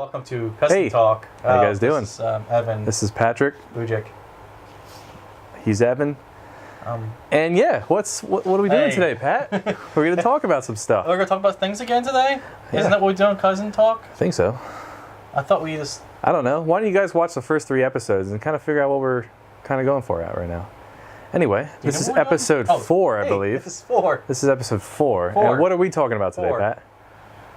Welcome to Custom Talk. How you guys doing? This is Evan. This is Patrick. Bujic. He's Evan. And yeah, what are we doing today, Pat? We're going to talk about some stuff. We're going to talk about things again today? Yeah. Isn't that what we do on Cousin Talk? I think so. I thought we just... I don't know. Why don't you guys watch the first 3 episodes and kind of figure out what we're kind of going for right now? Anyway, this is episode 4, I believe. This is 4. This is episode 4. 4. And what are we talking about today, Pat?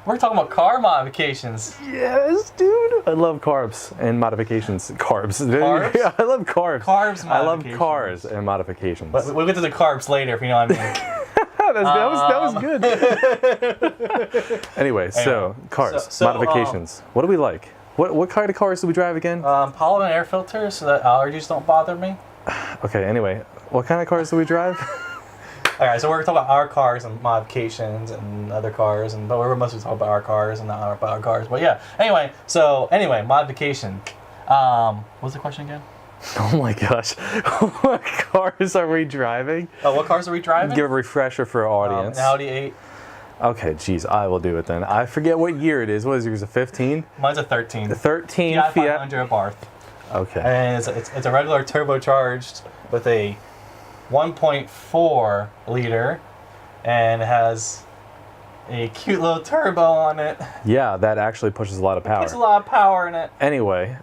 We're talking about car modifications. Yes, dude. I love carbs and modifications. Carbs? Carbs? Yeah, I love carbs. Carbs I love cars and modifications. But we'll get to the carbs later, if you know what I mean. that was good. Anyway, so cars, modifications. What do we like? What kind of cars do we drive again? Pollen and air filters so that allergies don't bother me. Okay, anyway, what kind of cars do we drive? Alright, so we're going to talk about our cars and modifications and other cars, but we're mostly talking about our cars and not about our cars. But yeah, anyway, modification. What's the question again? Oh my gosh. What cars are we driving? Oh, what cars are we driving? Give a refresher for our audience. An Audi 8. Okay, geez, I will do it then. I forget what year it is. What is yours, a 15? Mine's a 13. The 13 Fiat Fiat 500 Barth. Okay. And it's a regular turbocharged with a 1.4 liter, and it has a cute little turbo on it. Yeah, that actually pushes a lot of power. It puts a lot of power in it. Anyway,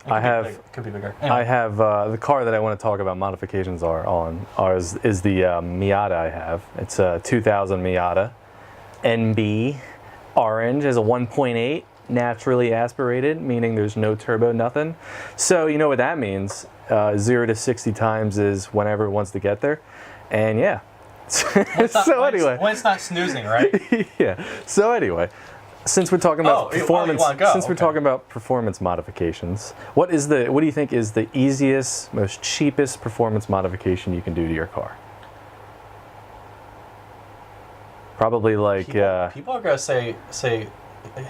could be bigger. Anyway. I have the car that I want to talk about modifications is the Miata I have. It's a 2000 Miata NB orange, is a 1.8 naturally aspirated, meaning there's no turbo, nothing. So you know what that means. 0 to 60 times is whenever it wants to get there. And yeah. When it's not snoozing, right? Yeah. So anyway, since we're talking about talking about performance modifications, what do you think is the easiest, most cheapest performance modification you can do to your car? Probably like people are gonna say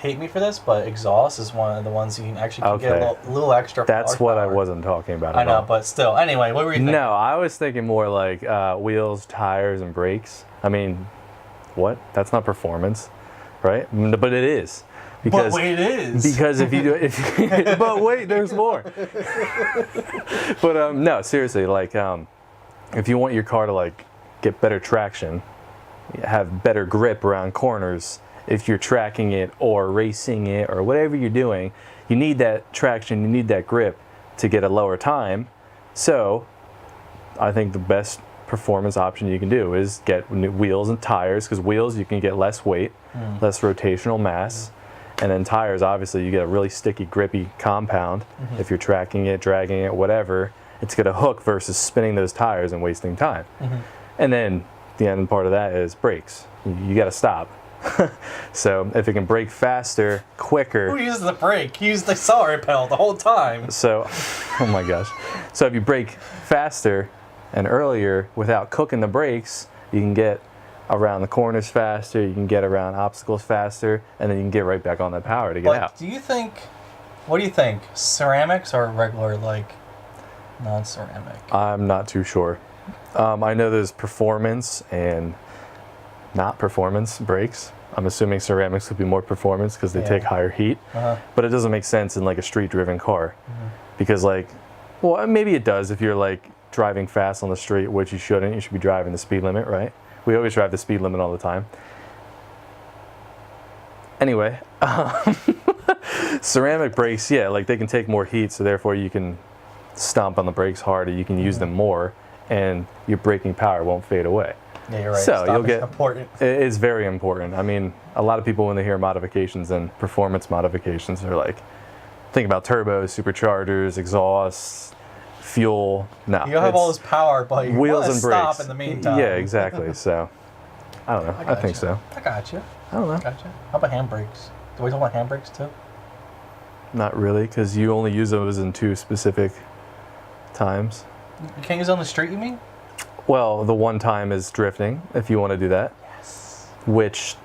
hate me for this, but exhaust is one of the ones you can actually get a little extra. That's what power. I wasn't talking about. I know, but still. Anyway, what were you thinking? No, I was thinking more like wheels, tires, and brakes. I mean, what? That's not performance, right? But it is. But wait, it is. Because if you do, but wait, there's more. But no, seriously, like if you want your car to like get better traction, have better grip around corners. If you're tracking it or racing it or whatever you're doing, you need that traction, you need that grip to get a lower time. So I think the best performance option you can do is get new wheels and tires, because wheels you can get less weight, less rotational mass, and then tires, obviously you get a really sticky, grippy compound. If you're tracking it, dragging it, whatever, it's going to hook versus spinning those tires and wasting time. And then the end part of that is brakes. You got to stop. So if it can brake faster, quicker. Who uses the brake? He used the accelerator pedal the whole time. So, oh my gosh. So if you brake faster and earlier without cooking the brakes, you can get around the corners faster, you can get around obstacles faster, and then you can get right back on that power to get out. What do you think? Ceramics or regular, like, non-ceramic? I'm not too sure. I know there's performance and not performance brakes. I'm assuming ceramics would be more performance because they take higher heat. But it doesn't make sense in like a street-driven car. Because like, well, maybe it does if you're like driving fast on the street, which you shouldn't. You should be driving the speed limit, right? We always drive the speed limit all the time. Anyway, ceramic brakes, yeah, like they can take more heat, so therefore you can stomp on the brakes harder, you can use them more, and your braking power won't fade away. Yeah, you're right. So you'll get important. It is very important. I mean, a lot of people when they hear modifications and performance modifications, they're like, think about turbos, superchargers, exhausts, fuel. No, you'll have all this power, but you wheels want to and brakes. stop in the meantime. Yeah, exactly. So I don't know. I think so. I got you. I don't know. I got you. How about handbrakes? Do we talk about handbrakes too? Not really, because you only use those in 2 specific times. You can't use it on the street, you mean? Well, the one time is drifting, if you want to do that. Yes. Which,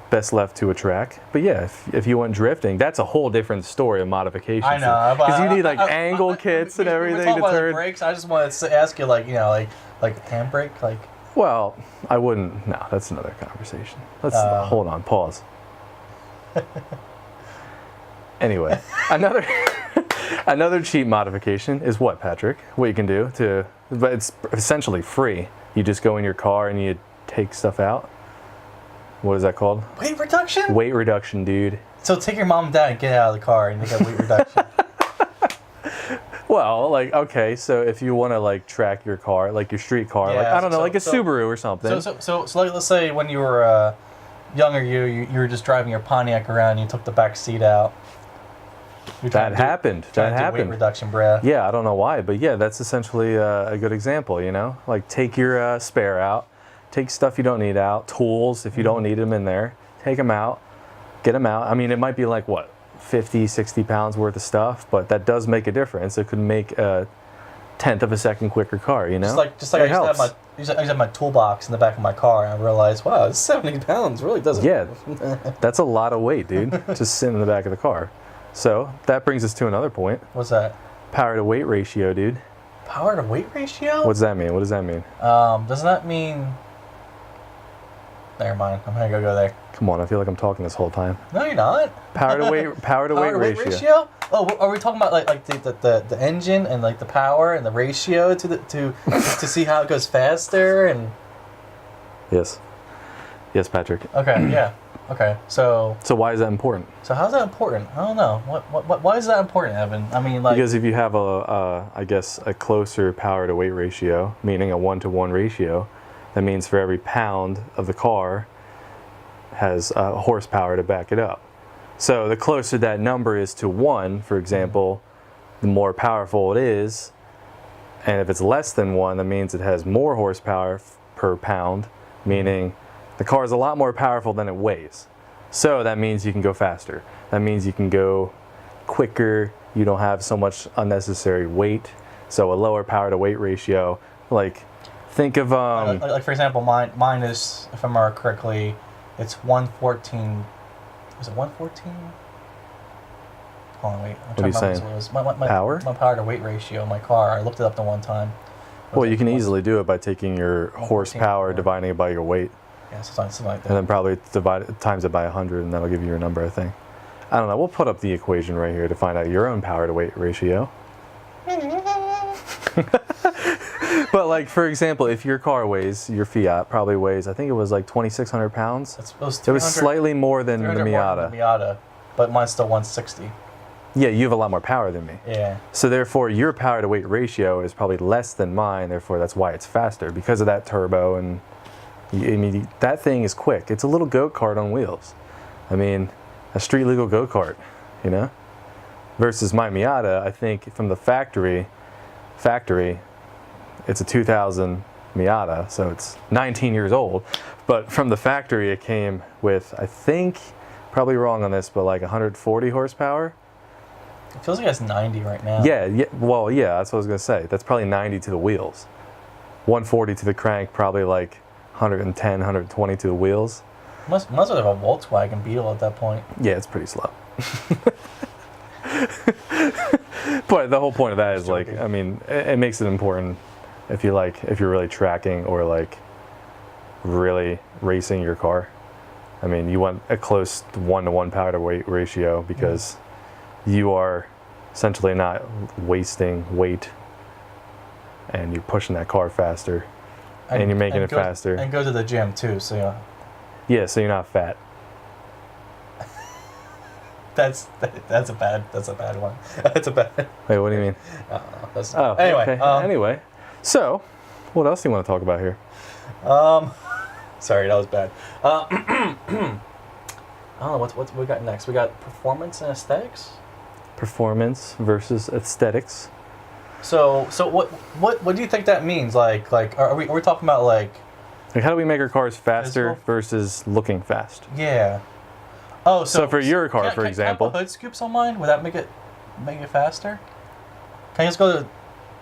best left to a track. But yeah, if you want drifting, that's a whole different story of modification. I know. Because you need like angle kits and everything we're talking to about turn. The brakes. I just wanted to ask you, like, like handbrake, like. Well, I wouldn't. No, that's another conversation. Let's hold on. Pause. Anyway, another another cheap modification is what, Patrick? What you can do to, but it's essentially free. You just go in your car and you take stuff out. What is that called? Weight reduction? Weight reduction, dude. So take your mom and dad and get out of the car and they get weight reduction. Well, like, okay, so if you want to like track your car, like your street car, like Yeah, I don't know, so- like a so- Subaru or something. So like, let's say when you were younger, you were just driving your Pontiac around and you took the back seat out. That happened. That Weight happened. reduction, bruh. Yeah, I don't know why, but yeah, that's essentially a good example, you know? Like take your spare out, take stuff you don't need out, tools if you don't need them in there, take them out, get them out. I mean, it might be like, what, 50, 60 pounds worth of stuff, but that does make a difference. It could make a tenth of a second quicker car, you know? Just like It I used to have my toolbox in the back of my car, and I realized, wow, it's 70 pounds really doesn't. Yeah, that's a lot of weight, dude, just sitting in the back of the car. So that brings us to another point. What's that? Power to weight ratio, dude. Power to weight ratio? What's that mean? What does that mean? Doesn't that mean? Never mind. I'm gonna go there. Come on, I feel like I'm talking this whole time. No, you're not. Power to weight Weight ratio? Oh, are we talking about like the engine and like the power and the ratio to see how it goes faster and? Yes. Yes, Patrick. Okay. Yeah. Okay. So why is that important? how's that important? I don't know. Why is that important, Evan? I mean, like. Because if you have I guess a closer power to weight ratio, meaning a 1-to-1 ratio, that means for every pound of the car has horsepower to back it up. So the closer that number is to 1, for example, the more powerful it is. And if it's less than 1, that means it has more horsepower per pound, meaning the car is a lot more powerful than it weighs. So that means you can go faster. That means you can go quicker. You don't have so much unnecessary weight. So a lower power to weight ratio, like think of like for example, mine is, if I remember correctly, it's 114. Was it 114? Hold on, wait. I'm What are you trying to saying? remember what it was. My Power? My power to weight ratio in my car. I looked it up the one time. well, you can easily do it by taking your horsepower, dividing it by your weight, Yeah, something like that. and then probably times it by 100, and that'll give you your number, I think. I don't know. We'll put up the equation right here to find out your own power to weight ratio. But like, for example, if your car weighs, your Fiat probably weighs, I think it was like 2,600 pounds. It was slightly more than the 300 more Miata. than the Miata, but mine's still 160. Yeah, you have a lot more power than me. Yeah. So therefore, your power to weight ratio is probably less than mine. Therefore, that's why it's faster, because of that turbo. And I mean, that thing is quick. It's a little go-kart on wheels. I mean, a street legal go-kart, you know? Versus my Miata, I think from the factory, it's a 2000 Miata, so it's 19 years old. But from the factory, it came with, I think, probably wrong on this, but like 140 horsepower. It feels like it's 90 right now. Yeah, well, yeah, that's what I was gonna say. That's probably 90 to the wheels. 140 to the crank, probably like 110, 120 to the wheels. Must have a Volkswagen Beetle at that point. Yeah, it's pretty slow. But the whole point of that is like, I mean, it makes it important if you're really tracking or like really racing your car. I mean, you want a close 1-to-1 power to weight ratio because you are essentially not wasting weight and you're pushing that car faster and you're making it faster. And go to the gym too, so yeah. Yeah, so you're not fat. That's a bad one. That's a bad. Wait, what do you mean? I don't know. Oh, Anyway. okay. Anyway, so what else do you want to talk about here? Sorry, that was bad. I don't know what we got next. We got performance and aesthetics. Performance versus aesthetics. So what do you think that means? Like are we talking about like how do we make our cars faster Physical? versus looking fast? Yeah. Oh, So for your car, for example. can I put hood scoops on mine? Would that make it faster? Can I just go to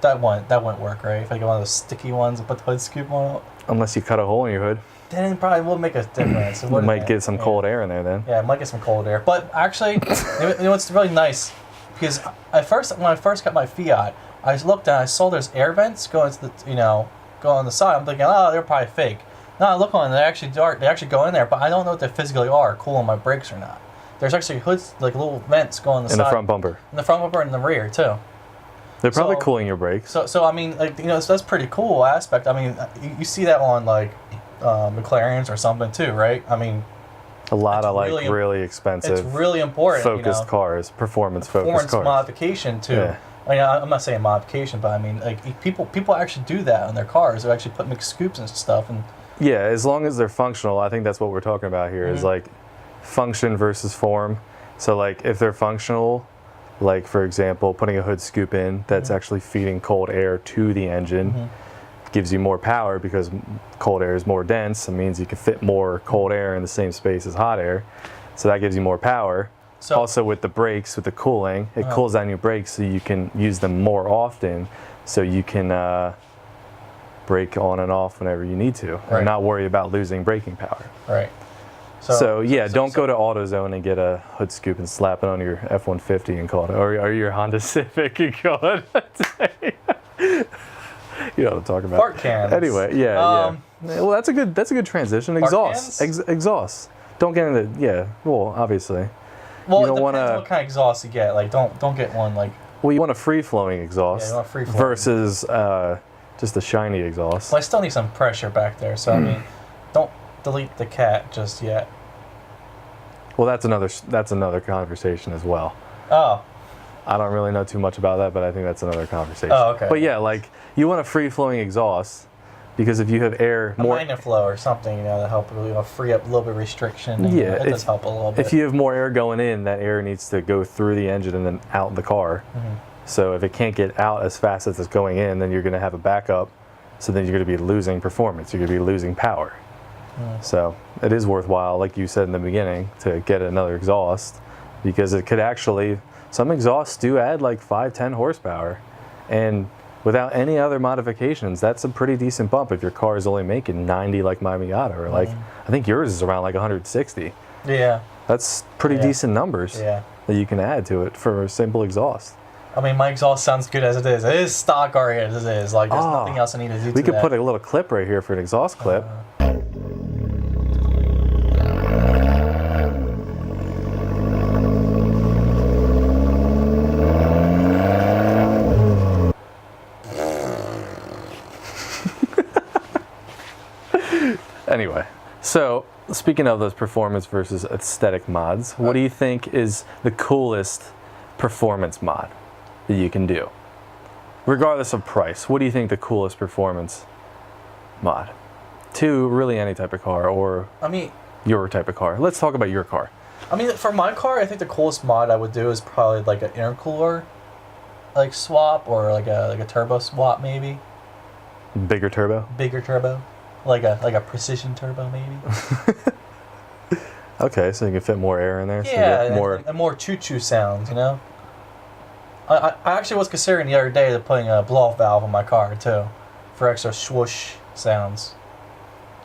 that one? That wouldn't work, right? If I get one of those sticky ones and put the hood scoop on it, Unless you cut a hole in your hood. then it probably will make a difference. It might get some cold air in there then. Yeah, it might get some cold air. But actually, you know what's really nice? Because when I first got my Fiat, I looked and I saw there's air vents going to go on the side. I'm thinking, oh, they're probably fake. No, I look on them, they actually go in there, but I don't know if they physically are cooling my brakes or not. there's actually hoods, like little vents going on the In side. the front bumper. In the front bumper and the rear too. They're probably So- cooling your brakes. So I mean, like, you know, that's pretty cool aspect. I mean, you see that on like McLarens or something too, right? I mean, A lot it's of like really- really it's expensive, really important. focused you know? cars, performance Performance cars. modification too. Yeah. I mean, I'm not saying modification, but I mean, like people actually do that on their cars. They actually put McScoops and stuff, and Yeah, as long as they're functional, I think that's what we're talking about here. Is like function versus form. So like if they're functional, like for example, putting a hood scoop in that's actually feeding cold air to the engine gives you more power because cold air is more dense. It means you can fit more cold air in the same space as hot air. So that gives you more power. So- also with the brakes, with the cooling, it cools down your brakes so you can use them more often. So you can brake on and off whenever you need to, Right. and not worry about losing braking power. right. So yeah, don't go to AutoZone and get a hood scoop and slap it on your F-150 and call it, or your Honda Civic and call it a day. You know what I'm talking about. Fart cans. Anyway, yeah. Well, that's a good transition. Exhaust, cans? exhaust. Don't get into Well, obviously. Well, You it don't depends wanna- what kind of exhaust you get. Like, don't get one like. Well, you want a free-flowing exhaust Yeah, you want free-flowing. versus just a shiny exhaust. Well, I still need some pressure back there, so I mean, don't delete the cat just yet. Well, that's another conversation as well. Oh, I don't really know too much about that, but I think that's another conversation. Oh, okay. But yeah, like you want a free-flowing exhaust because if you have air a more, magnet flow or something, you know, to help free up a little bit of restriction. And, Yeah, it does help a little bit. if you have more air going in, that air needs to go through the engine and then out the car. So if it can't get out as fast as it's going in, then you're going to have a backup. So then you're going to be losing performance. You're going to be losing power. So it is worthwhile, like you said in the beginning, to get another exhaust because it could actually, some exhausts do add like 5-10 horsepower. And without any other modifications, that's a pretty decent bump if your car is only making 90 like my Miata, or like, I think yours is around like 160. Yeah, That's pretty Yeah. decent numbers yeah. that you can add to it for a simple exhaust. I mean, my exhaust sounds good as it is. It is stock already as it is. Like, there's Oh, nothing else I need to do We to could that. put a little clip right here for an exhaust clip. Anyway, so speaking of those performance versus aesthetic mods, what do you think is the coolest performance mod that you can do? Regardless of price, what do you think the coolest performance mod? To really any type of car or I mean, your type of car. Let's talk about your car. for my car, I think the coolest mod I would do is probably like an intercooler, like swap or like a turbo swap maybe, Bigger turbo? bigger turbo, like a precision turbo maybe. Okay, so you can fit more air in there. So you Yeah, get more. and more choo-choo sounds, you know. I actually was considering the other day to putting a blow-off valve on my car too, for extra swoosh sounds.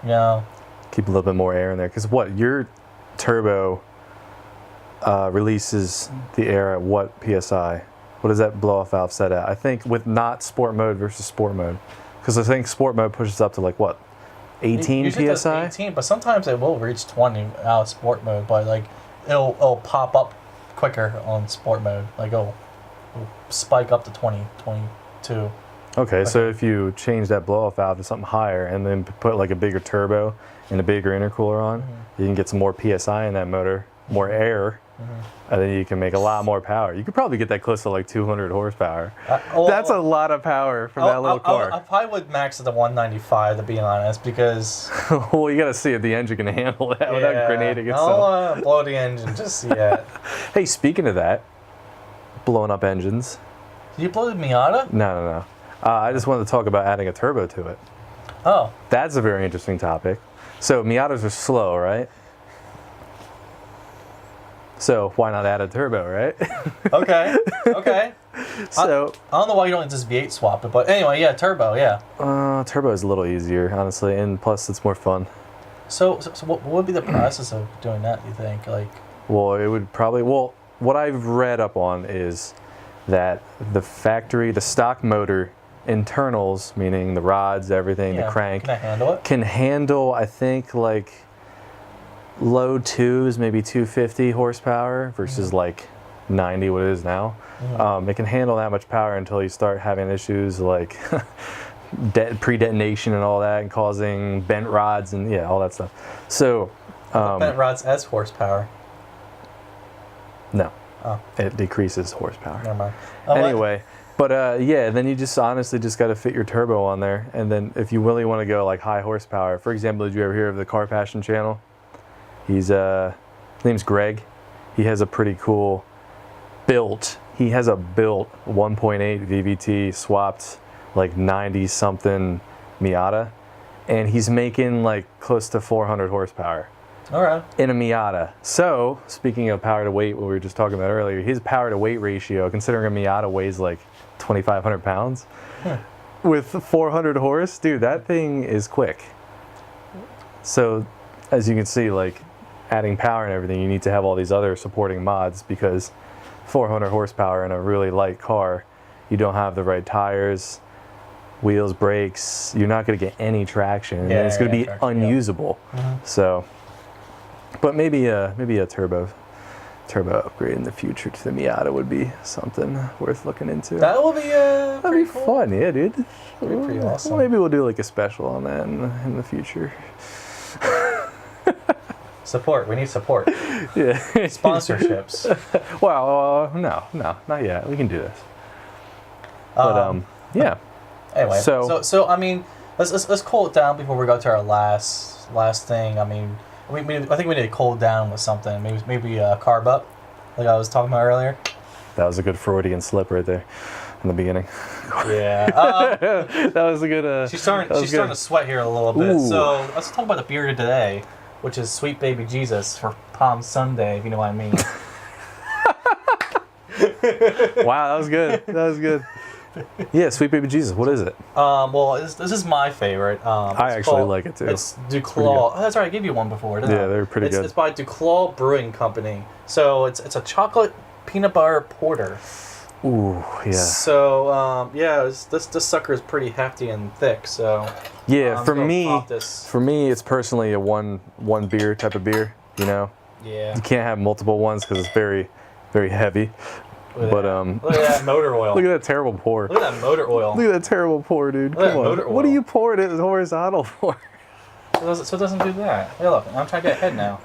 You know. Keep a little bit more air in there. Because what? Your turbo releases the air at what PSI? What is that blow-off valve set at? I think with not sport mode versus sport mode. Because I think sport mode pushes up to like what? 18 Usually it does PSI? 18, but sometimes it will reach 20 out of sport mode. But like, it'll pop up quicker on sport mode. Like it'll spike up to 20, 22. Okay, so if you change that blow-off valve to something higher and then put like a bigger turbo and a bigger intercooler on, you can get some more PSI in that motor, more air, and then you can make a lot more power. You could probably get that close to like 200 horsepower. That's a lot of power for that little car. I probably would max it to 195 to be honest, because Well, you got to see if the engine can handle that without grenading I itself. don't want to blow the engine just yet. Hey, speaking of that, blowing up engines. Did you blow the Miata? No. I just wanted to talk about adding a turbo to it. Oh, That's a very interesting topic. So Miatas are slow, right? So why not add a turbo, right? okay, okay. So I don't know why you don't just V8 swap it, but anyway, yeah, turbo, yeah. turbo is a little easier, honestly, and plus it's more fun. So what would be the process of doing that, you think? Like, Well, it would probably, what I've read up on is that the stock motor internals, meaning the rods, everything, yeah, the crank, can I handle it? can handle, I think, like low twos, maybe 250 horsepower versus like 90 what it is now. It can handle that much power until you start having issues like pre-detonation and all that, and causing bent rods and all that stuff. So bent rods as horsepower. No. Oh. It decreases horsepower. Never mind. Anyway, but then you just honestly just got to fit your turbo on there. And then if you really want to go like high horsepower, for example, did you ever hear of the Car Passion channel? His name's Greg. He has a pretty cool built 1.8 VVT swapped like 90 something Miata. And he's making like close to 400 horsepower. All right. In a Miata. So, speaking of power to weight, what we were just talking about earlier, his power to weight ratio, considering a Miata weighs like 2,500 pounds, with 400 horse, dude, that thing is quick. So, as you can see, like adding power and everything, you need to have all these other supporting mods, because 400 horsepower in a really light car, you don't have the right tires, wheels, brakes, you're not going to get any traction, and it's going to be unusable. So. But maybe a turbo upgrade in the future to the Miata would be something worth looking into. That would be that'd be cool. fun, yeah, dude. Pretty awesome. Well, maybe we'll do like a special on that in the future. Support. We need support. Yeah. Sponsorships. Well, no, not yet. We can do this. But yeah. Anyway, so I mean, let's cool it down before we go to our last thing. I mean. I think we need to cool down with something. Maybe carb up, like I was talking about earlier. That was a good Freudian slip right there in the beginning. Yeah. That was a good. She's starting to sweat here a little bit. Ooh. So let's talk about the beer today, which is Sweet Baby Jesus for Palm Sunday, if you know what I mean. Wow, that was good. That was good. Yeah, Sweet Baby Jesus. What is it? Well, this is my favorite. I actually like it too. It's Duclaw. Oh, that's right. I gave you one before, didn't I? Yeah, they're pretty good. It's by Duclaw Brewing Company. So it's a chocolate peanut butter porter. Ooh, yeah. So this sucker is pretty hefty and thick. So yeah, for me, it's personally a one beer type of beer. You know. Yeah. You can't have multiple ones because it's very, very heavy. Look at that motor oil. Look at that terrible pour. Look at that motor oil. Look at that terrible pour, dude. Come on. What are you pouring it horizontal for? So it doesn't do that. Hey, look, I'm trying to get ahead now.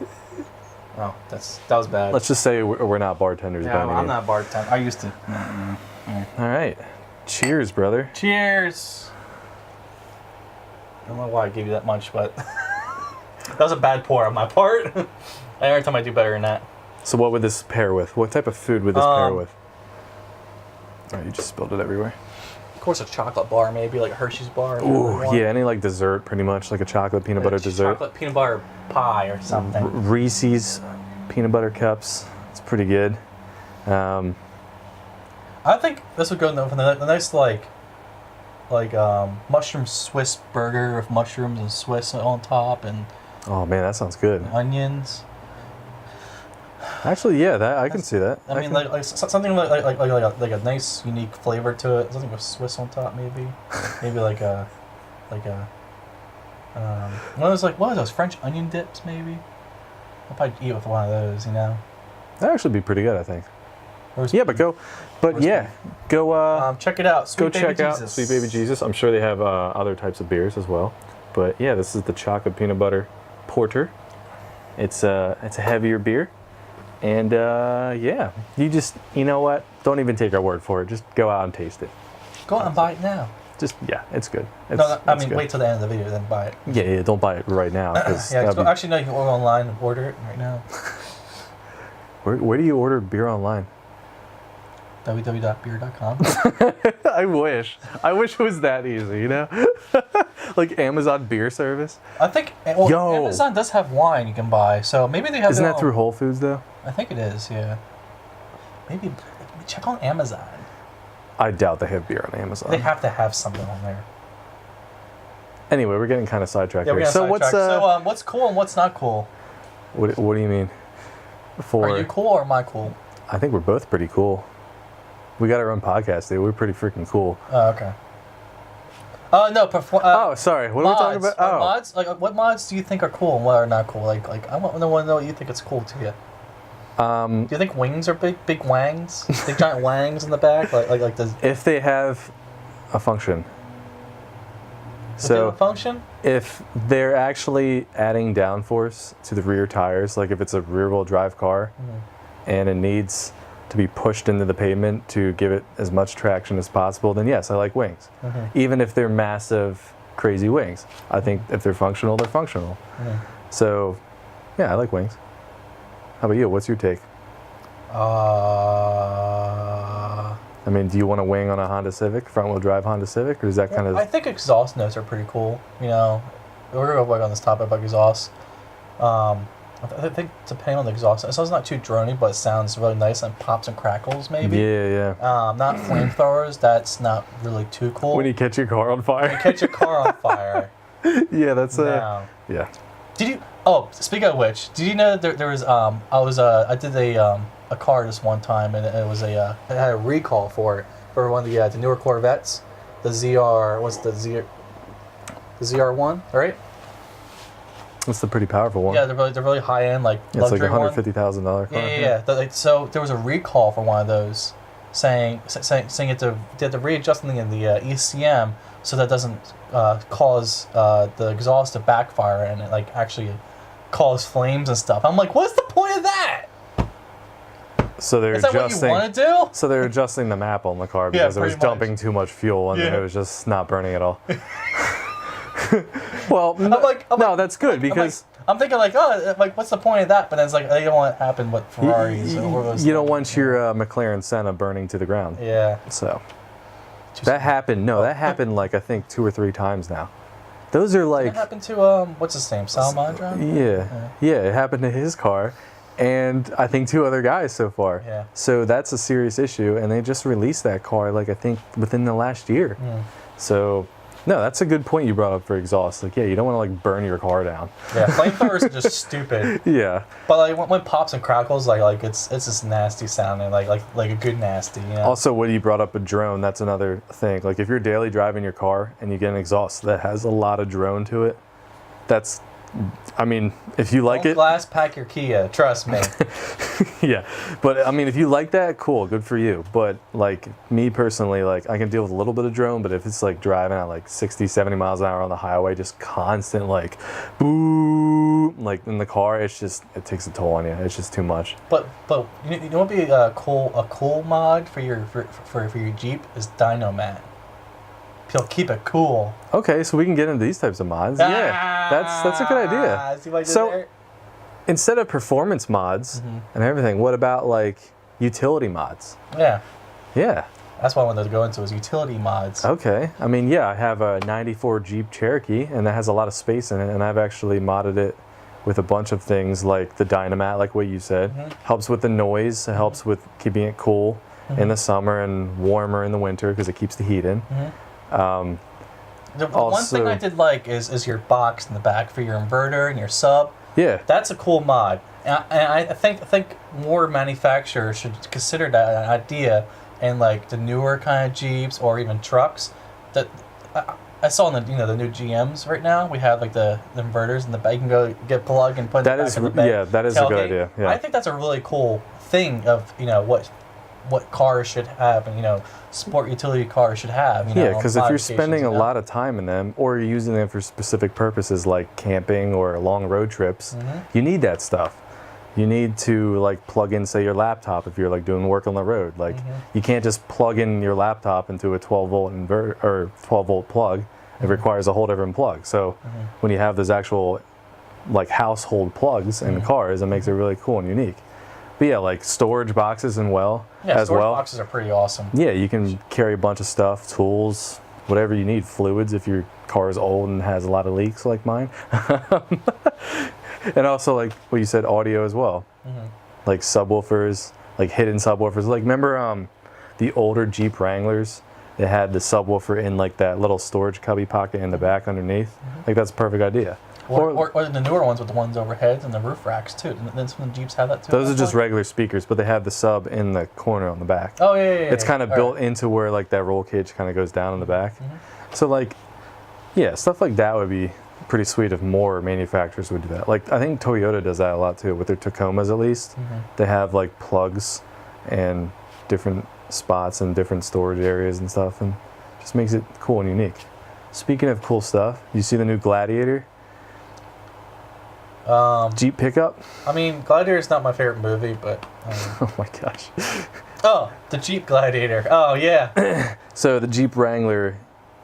Oh, that was bad. Let's just say we're not bartenders. Yeah, I'm not a bartender. I used to. All right. Cheers, brother. Cheers. I don't know why I gave you that much, but that was a bad pour on my part. Every time I do better than that. So what would this pair with? What type of food would this pair with? Oh, you just spilled it everywhere. Of course, a chocolate bar, maybe like a Hershey's bar. Ooh, yeah, any like dessert, pretty much, like a chocolate peanut butter dessert. Chocolate peanut butter pie or something. Reese's peanut butter cups. It's pretty good. I think this would go for the nice like mushroom Swiss burger with mushrooms and Swiss on top and. Oh man, that sounds good. Onions. Actually, yeah, I can see that. I mean, like something like a nice, unique flavor to it. Something with Swiss on top, maybe. Maybe like a one of those French onion dips, maybe. I'll probably eat with one of those, you know. That'd actually be pretty good, I think. Go. Check it out. Check out Sweet Baby Jesus. I'm sure they have other types of beers as well. But yeah, this is the chocolate peanut butter porter. It's a heavier beer. And you know what? Don't even take our word for it. Just go out and taste it. Go out and buy it now. It's good. Wait till the end of the video, then buy it. Yeah, don't buy it right now. Actually, no, you can order online and order it right now. Where do you order beer online? www.beer.com. I wish it was that easy, you know? Like Amazon beer service. I think Amazon does have wine you can buy, so maybe they have. Isn't that through Whole Foods though? I think it is, yeah. Maybe check on Amazon. I doubt they have beer on Amazon. They have to have something on there. Anyway, we're getting kind of sidetracked here. What's cool and what's not cool? What do you mean? Are you cool or am I cool? I think we're both pretty cool. We got our own podcast, dude. We're pretty freaking cool. Oh, okay. No, Oh, sorry. What are we talking about? Oh, mods. Like, what mods do you think are cool and what are not cool? I want to know what you think it's cool to you. Do you think wings are big wangs, big giant wangs in the back, like the? if they have a function. If they have a So function. if they're actually adding downforce to the rear tires, like if it's a rear-wheel drive car, and it needs to be pushed into the pavement to give it as much traction as possible, then yes, I like wings. Even if they're massive, crazy wings. I think if they're functional, they're functional. So, yeah, I like wings. How about you? What's your take? I mean, do you want a wing on a Honda Civic, front-wheel drive Honda Civic, or is that kind of... I think exhaust notes are pretty cool. You know, we're gonna go on this topic about exhaust. I think depending on the exhaust, it sounds not too drony, but it sounds really nice and pops and crackles maybe. Yeah. Not flamethrowers. That's not really too cool. When you catch your car on fire. When you catch your car on fire. Yeah, that's No. yeah. Did you? Oh, speaking of which, did you know there was I did a car this one time and it was it had a recall for it for one of the newer Corvettes, the ZR. What's the ZR1, right? That's the pretty powerful one. Yeah, they're really high end, like Yeah, it's like luxury one. $150,000 car. Yeah. So there was a recall for one of those, saying it to did the readjusting in the ECM so that doesn't cause the exhaust to backfire and it like actually cause flames and stuff. I'm like, what's the point of that? So they're Is that adjusting. what you want to do? So they're adjusting the map on the car because it was pretty much. dumping too much fuel and then Yeah. it was just not burning at all. Well, I'm that's good because I'm thinking like, oh, like what's the point of that? But then it's like, you don't want it to happen with Ferraris. or those you don't things. want your McLaren Senna burning to the ground. Yeah. So that happened. No, that happened like I think 2 or 3 times now. Those are like What happened to what's his name, Salmandra? yeah, it happened to his car, and I think 2 other guys so far. Yeah. So that's a serious issue, and they just released that car like I think within the last year. So no, that's a good point you brought up for exhaust. Like, yeah, you don't want to like burn your car down. Yeah, flamethrowers are just stupid. Yeah. But like when it pops and crackles, like it's just nasty sounding, like a good nasty. You know? Also, when you brought up a drone, that's another thing. Like if you're daily driving your car and you get an exhaust that has a lot of drone to it, that's, I mean, if you like Don't it, glass pack your Kia. Trust me. yeah. But I mean, if you like that, cool, good for you. But like me personally, like I can deal with a little bit of drone, but if it's like driving at like 60, 70 miles an hour on the highway, just constant like boom, like in the car, it takes a toll on you. It's just too much. But you know what would be a cool mod for your Jeep is Dynomat. He'll keep it cool. Okay, so we can get into these types of mods. Yeah, that's a good idea. See what I did So there? instead of performance mods and everything, what about like utility mods? Yeah, Yeah. that's what I wanted to go into is utility mods. Okay. I mean, yeah, I have a 94 Jeep Cherokee, and that has a lot of space in it, and I've actually modded it with a bunch of things like the Dynamat, like what you said. Helps with the noise, it helps with keeping it cool in the summer and warmer in the winter because it keeps the heat in. The one thing I did like is your box in the back for your inverter and your sub. Yeah. That's a cool mod, and I think more manufacturers should consider that idea in like the newer kind of Jeeps or even trucks. That I saw in the new GMs right now. We have like the inverters in the back. You can go get plug and put That it is back in the back. yeah, that is a good idea. Yeah. I think that's a really cool thing of what cars should have and sport utility cars should have. Yeah, because if you're modifications, spending a lot of time in them or you're using them for specific purposes like camping or long road trips, you need that stuff. You need to like plug in, say, your laptop if you're like doing work on the road. Like you can't just plug in your laptop into a 12-volt inverter or 12-volt plug. It requires a whole different plug. So when you have those actual like household plugs in cars, it makes it really cool and unique. But yeah, like storage boxes as well. Storage boxes are pretty awesome. Yeah, you can carry a bunch of stuff, tools, whatever you need, fluids if your car is old and has a lot of leaks like mine. And also like what you said, audio as well. Like subwoofers, like hidden subwoofers. Like remember the older Jeep Wranglers? They had the subwoofer in like that little storage cubby pocket in the back underneath. Like that's a perfect idea. Or the newer ones with the ones overhead and the roof racks too. Then some of the Jeeps have that too. Those are just regular speakers, but they have the sub in the corner on the back. Oh yeah. It's kind of built into where like that roll cage kind of goes down in the back. So like Yeah, stuff like that would be pretty sweet if more manufacturers would do that. Like I think Toyota does that a lot too with their Tacomas, at least. They have like plugs and different spots and different storage areas and stuff, and just makes it cool and unique. Speaking of cool stuff, you see the new Gladiator Jeep pickup? I mean, Gladiator is not my favorite movie, but Oh my gosh. oh, the Jeep Gladiator. Oh yeah, So the Jeep Wrangler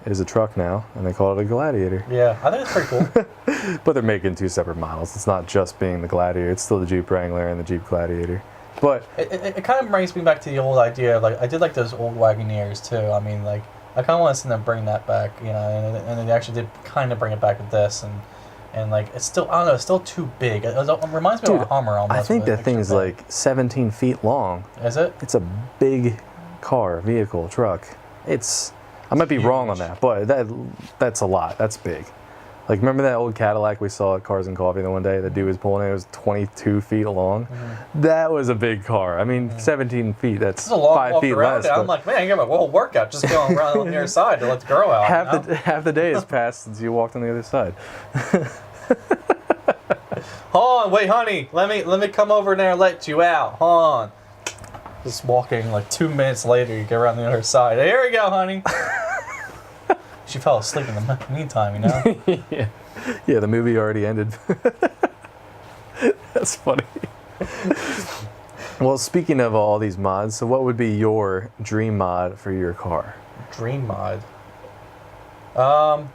is a truck now, and they call it a Gladiator. yeah. I think it's pretty cool. But they're making two separate models. It's not just being the Gladiator. It's still the Jeep Wrangler and the Jeep Gladiator. But It kind of brings me back to the old idea of like I did like those old Wagoneers too. I mean, like I kind of want to see them bring that back, you know, and they actually did kind of bring it back with this, and like it's still, I don't know, it's still too big. It reminds me of a Hummer almost. I think but that thing is extra like 17 feet long. big. Is it? It's a big car, vehicle, truck. I might be wrong on that, but that's a lot. That's big. Like, remember that old Cadillac we saw at Cars and Coffee the one day? The dude was pulling it. It was 22 feet long. That was a big car. I mean, 17 feet. That's It's a long 5 walk feet around. less. I'm but like, man, I got my whole workout just going around on the other side to let the girl out. you know? half the day has passed since you walked on the other side. Hold on, wait, honey. Let me come over there and let you out. Hold on. Just walking like 2 minutes later, you get around the other side. Here we go, honey. She fell asleep in the meantime, you know. Yeah, the movie already ended. That's funny. Well, speaking of all these mods, so what would be your dream mod for your car? Dream mod. Well,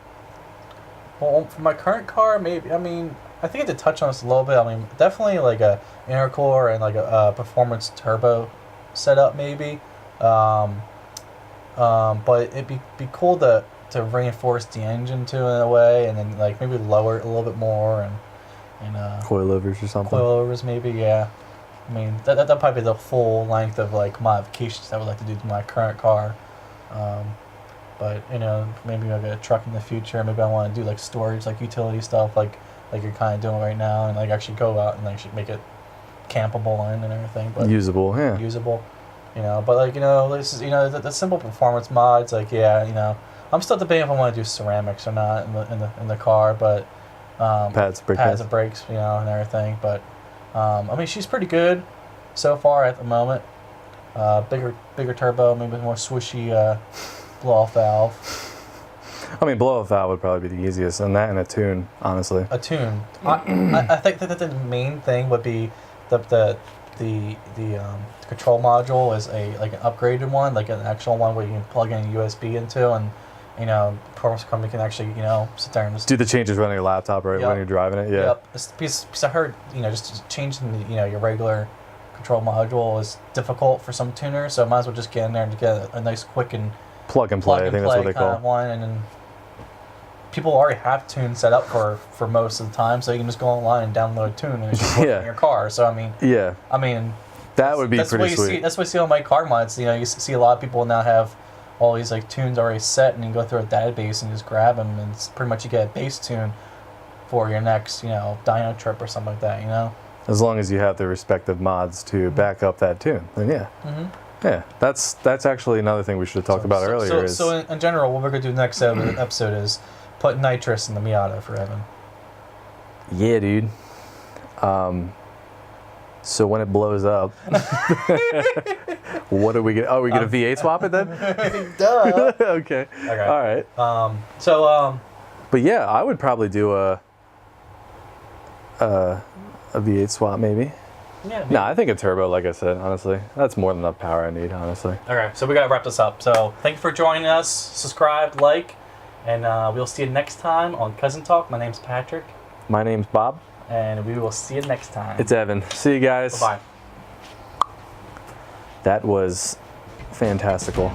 for my current car, maybe. I mean, I think I did touch on this a little bit. I mean, definitely like a intercooler and like a performance turbo setup, maybe. But it'd be cool to reinforce the engine too in a way, and then like maybe lower it a little bit more, and Coilovers or something? coilovers maybe, yeah. I mean, that probably be the full length of like modifications I would like to do to my current car. But you know, maybe I'll get a truck in the future. Maybe I want to do like storage, like utility stuff, like you're kind of doing right now, and like actually go out and like make it campable in and everything. But Usable, yeah. usable, you know. But like, you know, this is, you know, the simple performance mods. Like, yeah, you know, I'm still debating if I want to do ceramics or not in the car, but Pads, brake pads pads. and brakes, you know, and everything. But I mean, she's pretty good so far at the moment. Bigger turbo, maybe more swishy blow-off valve. I mean, blow-off valve would probably be the easiest, and that and a tune, honestly. A tune. I think that the main thing would be the control module is like an upgraded one, like an actual one where you can plug in a USB into, and you know, performance company can actually, you know, sit there and just Do the changes running your laptop right when you're driving it? Yeah. Yep. Because I heard, you know, just changing the, you know, your regular control module is difficult for some tuners, so I might as well just get in there and get a nice quick and Plug and play, plug I and think play that's what they kind call of one, and then people already have tunes set up for most of the time, so you can just go online and download a tune and it's just working in your car. So I mean, Yeah. That would be that's pretty what you sweet. see. That's what you see on my car mods. You know, you see a lot of people now have all these like tunes already set, and you go through a database and just grab them, and it's pretty much you get a bass tune for your next, you know, dyno trip or something like that. You know. As long as you have the respective mods to back up that tune, then yeah. Yeah, that's actually another thing we should have talked about earlier. So in general, what we're gonna do next episode is put nitrous in the Miata for Evan. Yeah, dude. So when it blows up, what are we gonna? Oh, we gonna V8 swap it then? Duh. Okay. Okay. All right. But yeah, I would probably do a V8 swap maybe. Yeah. No, I think a turbo, like I said, honestly. That's more than enough power I need, honestly. Okay, so we gotta wrap this up. So thank you for joining us. Subscribe, like, and we'll see you next time on Cousin Talk. My name's Patrick, My name's Bob. and we will see you next time. It's Evan. See you guys. Bye-bye. That was fantastical.